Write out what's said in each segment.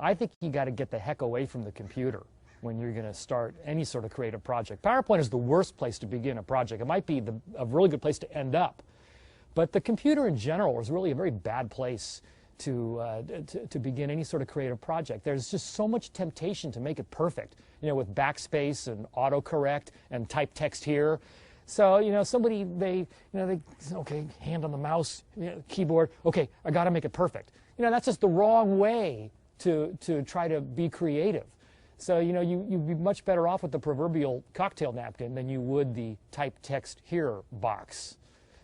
I think you got to get the heck away from the computer when you're going to start any sort of creative project. PowerPoint is the worst place to begin a project. It might be a really good place to end up. But the computer in general is really a very bad place to begin any sort of creative project. There's just so much temptation to make it perfect, with backspace and autocorrect and type text here. So, somebody, they okay, hand on the mouse, keyboard, okay, I got to make it perfect. That's just the wrong way to try to be creative. So, you'd be much better off with the proverbial cocktail napkin than you would the type text here box.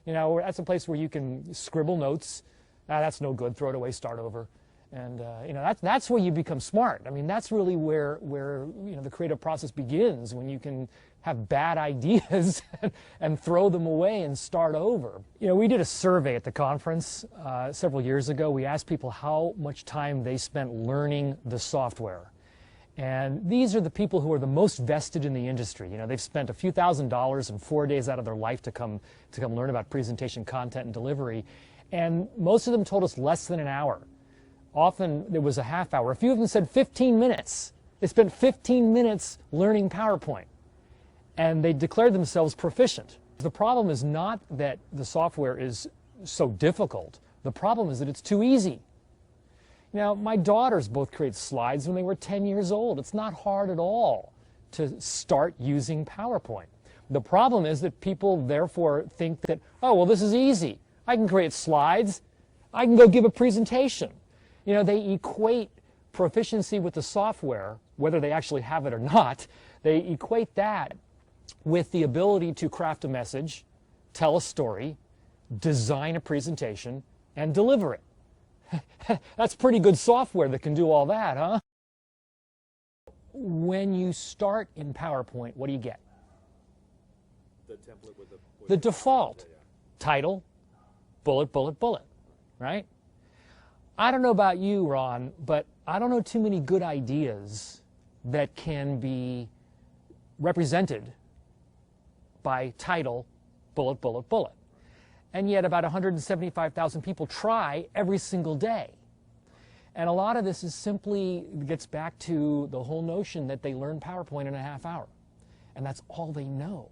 That's a place where you can scribble notes. That's no good, throw it away, start over. And, that's where you become smart. I mean, that's really where the creative process begins, when you can have bad ideas and throw them away and start over. We did a survey at the conference several years ago. We asked people how much time they spent learning the software. And these are the people who are the most vested in the industry. They've spent a few $1,000s and 4 days out of their life to come learn about presentation content and delivery. And most of them told us less than an hour. Often it was a half hour. A few of them said 15 minutes. They spent 15 minutes learning PowerPoint. And they declared themselves proficient. The problem is not that the software is so difficult. The problem is that it's too easy. My daughters both create slides when they were 10 years old. It's not hard at all to start using PowerPoint. The problem is that people therefore think that, oh, well, this is easy. I can create slides. I can go give a presentation. They equate proficiency with the software, whether they actually have it or not. They equate that with the ability to craft a message, tell a story, design a presentation, and deliver it. That's pretty good software that can do all that, huh? When you start in PowerPoint, what do you get? The template with the default. Title, bullet, bullet, bullet, right? I don't know about you, Ron, but I don't know too many good ideas that can be represented by title, bullet, bullet, bullet. And yet about 175,000 people try every single day. And a lot of this is simply gets back to the whole notion that they learn PowerPoint in a half hour. And that's all they know.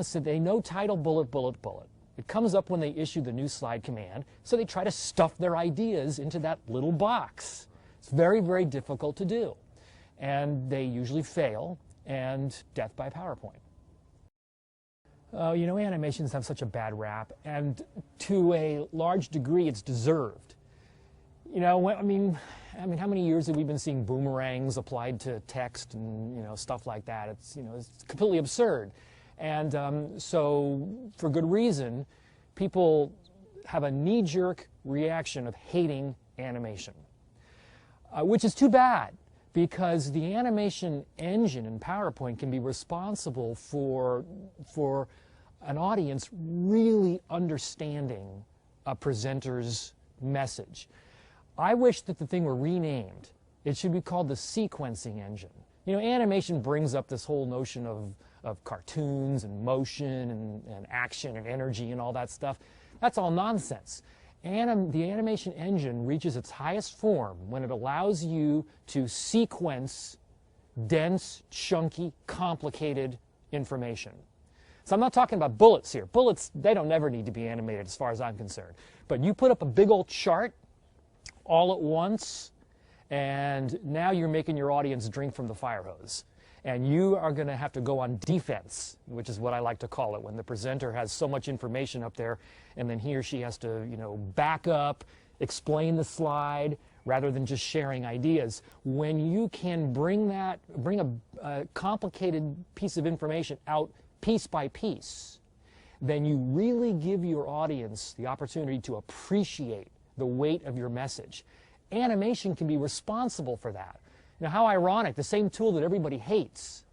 So they know title, bullet, bullet, bullet. It comes up when they issue the new slide command, so they try to stuff their ideas into that little box. It's very, very difficult to do. And they usually fail, and death by PowerPoint. Animations have such a bad rap, and to a large degree, it's deserved. How many years have we been seeing boomerangs applied to text and stuff like that? It's completely absurd, and so for good reason, people have a knee-jerk reaction of hating animation, which is too bad. Because the animation engine in PowerPoint can be responsible for an audience really understanding a presenter's message. I wish that the thing were renamed. It should be called the sequencing engine. Animation brings up this whole notion of cartoons and motion and action and energy and all that stuff. That's all nonsense. The animation engine reaches its highest form when it allows you to sequence dense, chunky, complicated information. So I'm not talking about bullets here. Bullets, they don't never need to be animated as far as I'm concerned. But you put up a big old chart all at once, and now you're making your audience drink from the fire hose. And you are going to have to go on defense, which is what I like to call it, when the presenter has so much information up there, and then he or she has to, back up, explain the slide, rather than just sharing ideas. When you can bring a complicated piece of information out piece by piece, then you really give your audience the opportunity to appreciate the weight of your message. Animation can be responsible for that. Now, how ironic, the same tool that everybody hates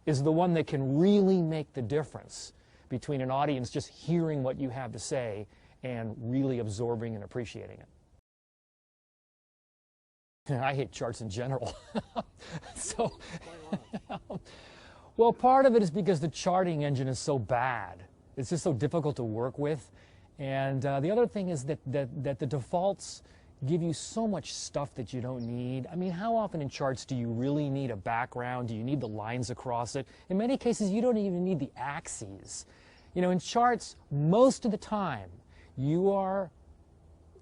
is the one that can really make the difference between an audience just hearing what you have to say and really absorbing and appreciating it. I hate charts in general. Well, part of it is because the charting engine is so bad. It's just so difficult to work with. And the other thing is that the defaults give you so much stuff that you don't need. I mean, how often in charts do you really need a background? Do you need the lines across it? In many cases, you don't even need the axes. You know, in charts, most of the time, you are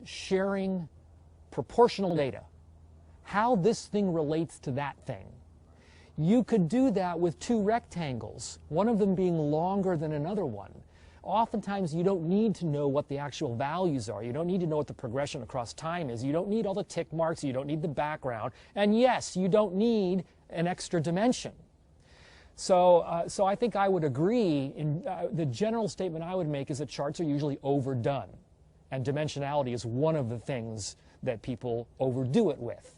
sharing proportional data. How this thing relates to that thing. You could do that with two rectangles, one of them being longer than another one. Oftentimes, you don't need to know what the actual values are. You don't need to know what the progression across time is. You don't need all the tick marks. You don't need the background. And yes, you don't need an extra dimension. So I think I would agree. The general statement I would make is that charts are usually overdone. And dimensionality is one of the things that people overdo it with.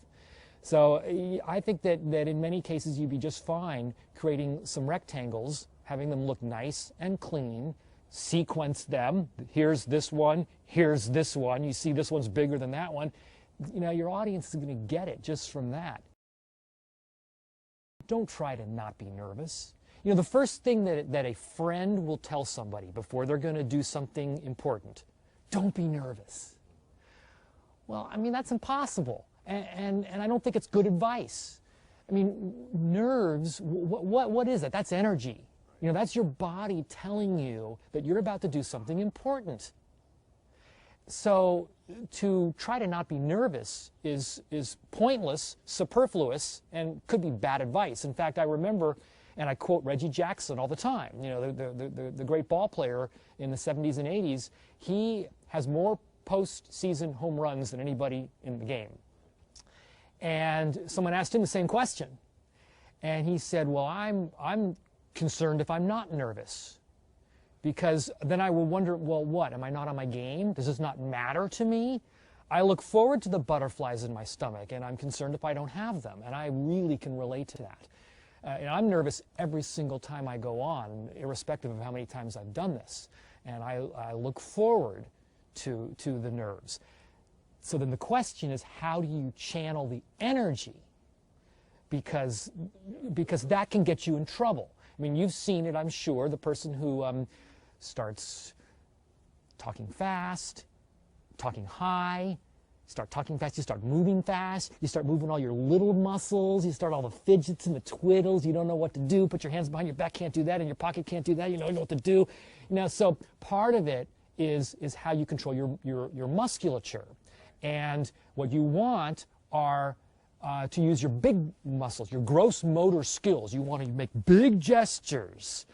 So I think that in many cases, you'd be just fine creating some rectangles, having them look nice and clean, sequence them. Here's this one, here's this one. You see this one's bigger than that one. You know, your audience is going to get it just from that. Don't try to not be nervous. You know, the first thing that a friend will tell somebody before they're going to do something important, don't be nervous. Well, I mean, that's impossible. And I don't think it's good advice. I mean, nerves, what is it? That's energy. You know, that's your body telling you that you're about to do something important. So to try to not be nervous is pointless, superfluous, and could be bad advice. In fact, I remember, and I quote Reggie Jackson all the time, you know, the great ball player in the 70s and 80s. He has more postseason home runs than anybody in the game. And someone asked him the same question. And he said, well, I'm concerned if I'm not nervous. Because then I will wonder, well, what? Am I not on my game? Does this not matter to me? I look forward to the butterflies in my stomach, and I'm concerned if I don't have them. And I really can relate to that. And I'm nervous every single time I go on, irrespective of how many times I've done this. And I look forward to the nerves. So then the question is, how do you channel the energy? Because that can get you in trouble. I mean, you've seen it, I'm sure, the person who starts talking fast, talking high, start talking fast, you start moving fast, you start moving all your little muscles, you start all the fidgets and the twiddles, you don't know what to do, put your hands behind your back, can't do that, in your pocket, can't do that, you don't know what to do. Now, so part of it is how you control your musculature. And what you want are to use your big muscles, your gross motor skills. You want to make big gestures.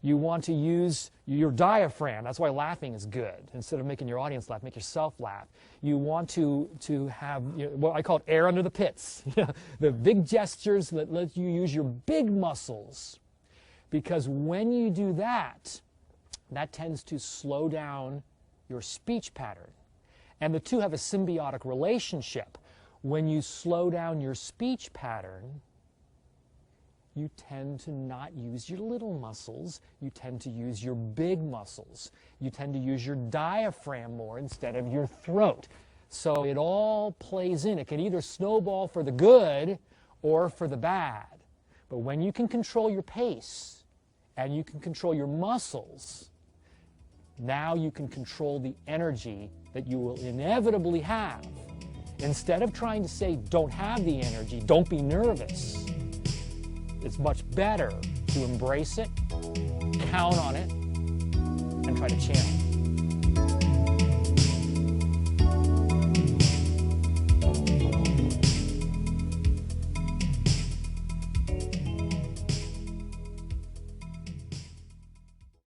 You want to use your diaphragm. That's why laughing is good. Instead of making your audience laugh, make yourself laugh. You want to have, you know, what I call it air under the pits. The big gestures that let you use your big muscles. Because when you do that, that tends to slow down your speech pattern. And the two have a symbiotic relationship. When you slow down your speech pattern, you tend to not use your little muscles. You tend to use your big muscles. You tend to use your diaphragm more instead of your throat. So it all plays in. It can either snowball for the good or for the bad. But when you can control your pace and you can control your muscles, now you can control the energy that you will inevitably have. Instead of trying to say, don't have the energy, don't be nervous, it's much better to embrace it, count on it, and try to channel it.